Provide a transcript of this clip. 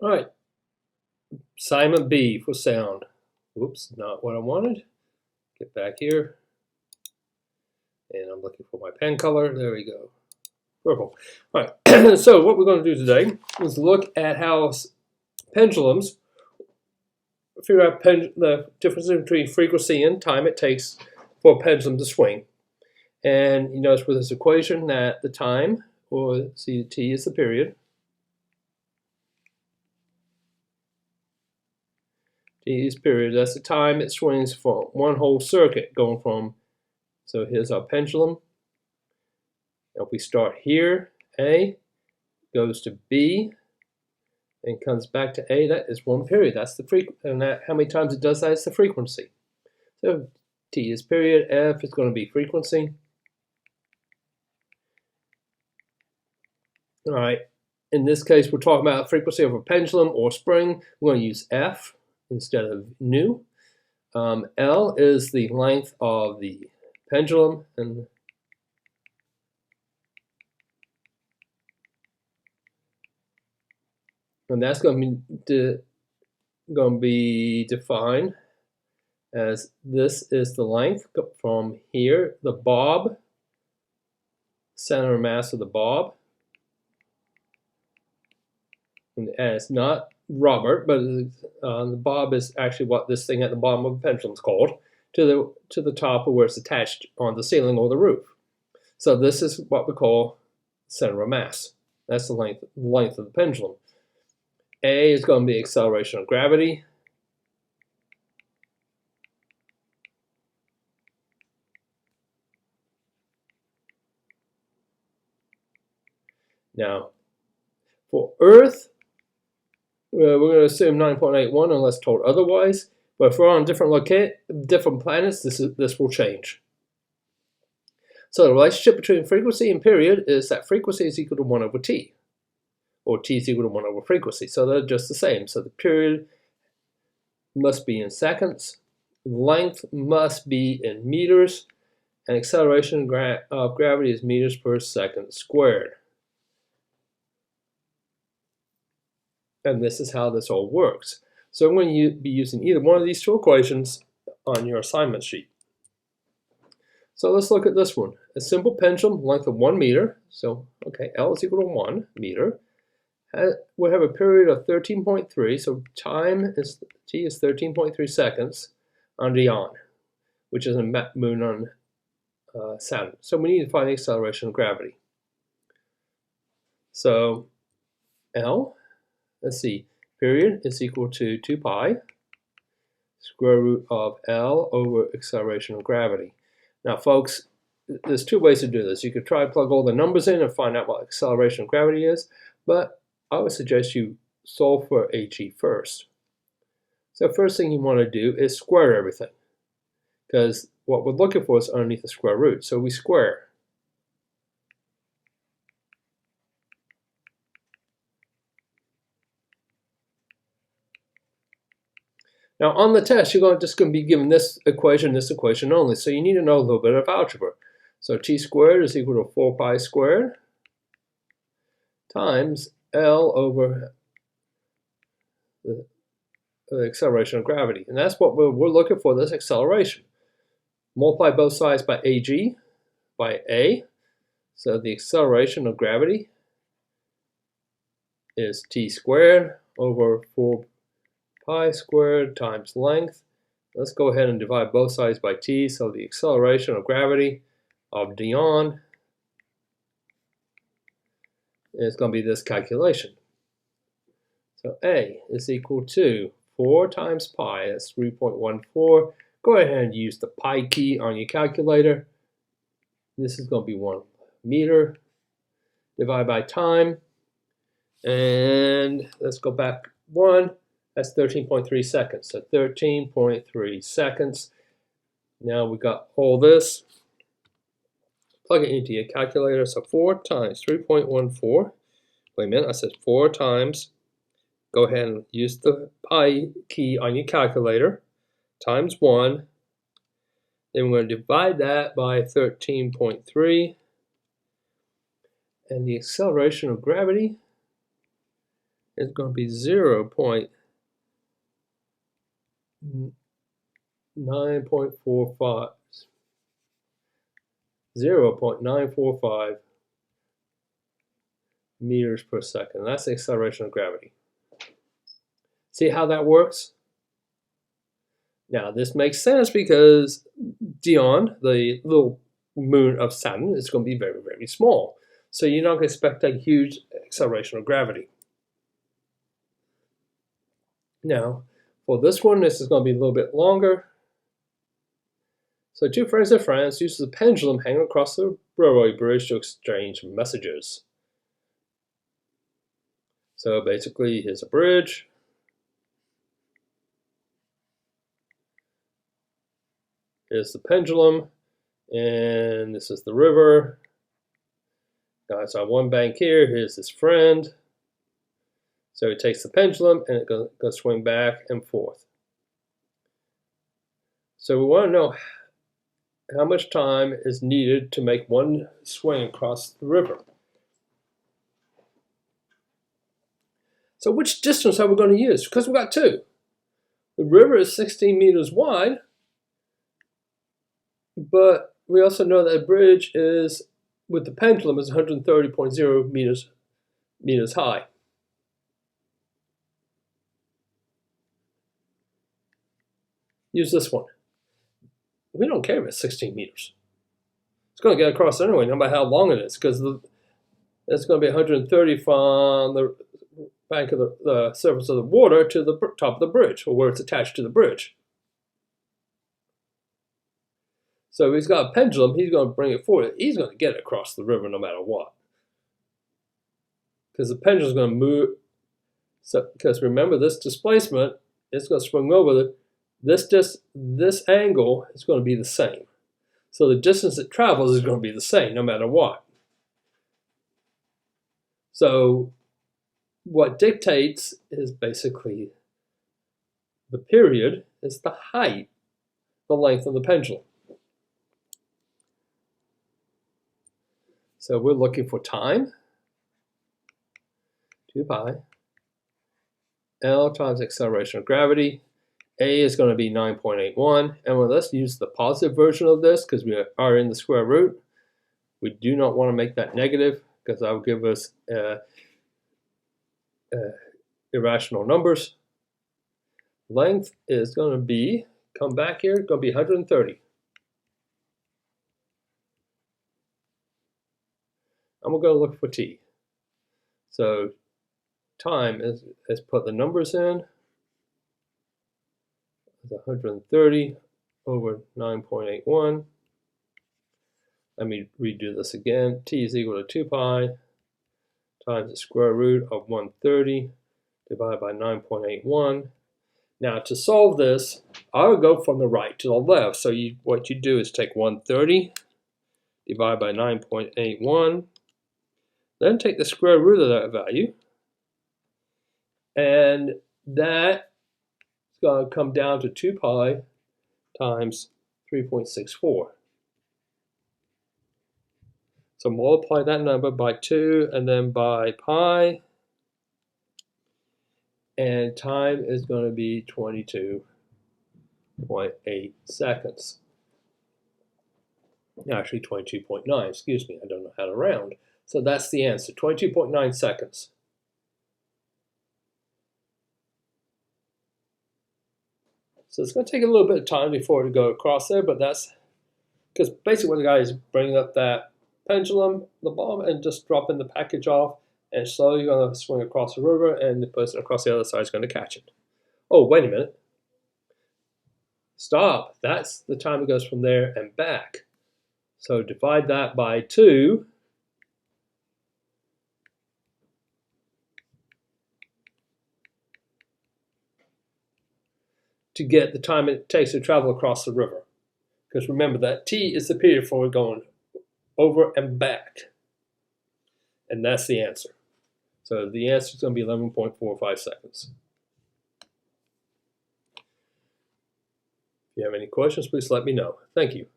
All right, assignment B for sound. Whoops, not what I wanted. Get back here. And I'm looking for my pen color. There we go. Purple. All right, so what we're going to do today is look at how pendulums figure out the difference between frequency and time it takes for a pendulum to swing. And you notice with this equation that the time, or see, t is the period. T is period. That's the time it swings for one whole circuit, going from. So here's our pendulum. If we start here, A goes to B, and comes back to A. That is one period. That's the frequency, and that, how many times it does that is the frequency. So T is period. F is going to be frequency. All right. In this case, we're talking about frequency of a pendulum or spring. We're going to use F instead of nu. L is the length of the pendulum, and that's going to be defined as this is the length from here, the bob, center of mass of the bob. And it's not rubber, but the bob is actually what this thing at the bottom of the pendulum is called, to the top of where it's attached on the ceiling or the roof. So this is what we call center of mass. That's the length of the pendulum. A is going to be acceleration of gravity. Now, for Earth, we're going to assume 9.81 unless told otherwise. But if we're on different planets, this will change. So the relationship between frequency and period is that frequency is equal to 1 over t, or t is equal to 1 over frequency. So they're just the same. So the period must be in seconds, length must be in meters, and acceleration of gravity is meters per second squared. And this is how this all works. So I'm going to be using either one of these two equations on your assignment sheet. So let's look at this one. A simple pendulum, length of 1 meter. So, okay, L is equal to 1 meter. We have a period of 13.3, so t is 13.3 seconds on Dion, which is a moon on Saturn. So we need to find the acceleration of gravity. So L, let's see, period is equal to 2 pi square root of L over acceleration of gravity. Now, folks, there's two ways to do this. You could try to plug all the numbers in and find out what acceleration of gravity is, but I would suggest you solve for AG first. So first thing you want to do is square everything, because what we're looking for is underneath the square root. So we square. Now on the test, you're just going to be given this equation only. So you need to know a little bit of algebra. So t squared is equal to 4 pi squared times L over the acceleration of gravity. And that's what we're looking for, this acceleration. Multiply both sides by AG, by A. So the acceleration of gravity is t squared over 4 pi squared times length. Let's go ahead and divide both sides by t. So the acceleration of gravity of Dion is going to be this calculation. So A is equal to 4 times pi, that's 3.14. Go ahead and use the pi key on your calculator. This is going to be 1 meter. Divide by time. And let's go back 1. That's 13.3 seconds. So 13.3 seconds. Now we got all this. Plug it into your calculator. So 4 times 3.14. Wait a minute, I said 4 times. Go ahead and use the pi key on your calculator. Times 1. Then we're going to divide that by 13.3. And the acceleration of gravity is going to be 0.945 meters per second. That's the acceleration of gravity. See how that works? Now, this makes sense because Dione, the little moon of Saturn, is going to be very, very small. So you're not going to expect a huge acceleration of gravity. Now, for this one, this is going to be a little bit longer. So two friends in France use a pendulum hanging across the railway bridge to exchange messages. So basically, here's a bridge. Here's the pendulum, and this is the river. Now it's on one bank here. Here's his friend. So he takes the pendulum, and it goes swing back and forth. So we want to know how much time is needed to make one swing across the river. So which distance are we going to use? Because we've got two. The river is 16 meters wide, but we also know that a bridge is, with the pendulum, is 130.0 meters high. Use this one. We don't care if it's 16 meters. It's going to get across anyway, no matter how long it is, because it's going to be 130 from the bank of the surface of the water to the top of the bridge, or where it's attached to the bridge. So if he's got a pendulum, he's going to bring it forward. He's going to get across the river no matter what. Because the pendulum is going to move. So, because remember, this displacement is going to swing over this angle is going to be the same. So the distance it travels is going to be the same no matter what. So what dictates is basically the period is the height, the length of the pendulum. So we're looking for time, 2 pi, L times acceleration of gravity. A is going to be 9.81, and let's use the positive version of this because we are in the square root. We do not want to make that negative because that will give us irrational numbers. Length is going to be, come back here, going to be 130. And we're going to look for t. So time is put the numbers in. It's 130 over 9.81. Let me redo this again. T is equal to 2 pi times the square root of 130 divided by 9.81. Now to solve this, I would go from the right to the left. So what you do is take 130 divided by 9.81. Then take the square root of that value, and that is going to come down to 2 pi times 3.64. So multiply that number by 2 and then by pi, and time is going to be 22.8 seconds. Actually 22.9, excuse me, I don't know how to round. So that's the answer, 22.9 seconds. So it's going to take a little bit of time before it go across there, but that's because basically what the guy is bringing up that pendulum, the bomb, and just dropping the package off, and slowly going to swing across the river, and the person across the other side is going to catch it. Oh, wait a minute. Stop. That's the time it goes from there and back. So divide that by 2. To get the time it takes to travel across the river. Because remember that t is the period for going over and back. And that's the answer. So the answer is going to be 11.45 seconds. If you have any questions, please let me know. Thank you.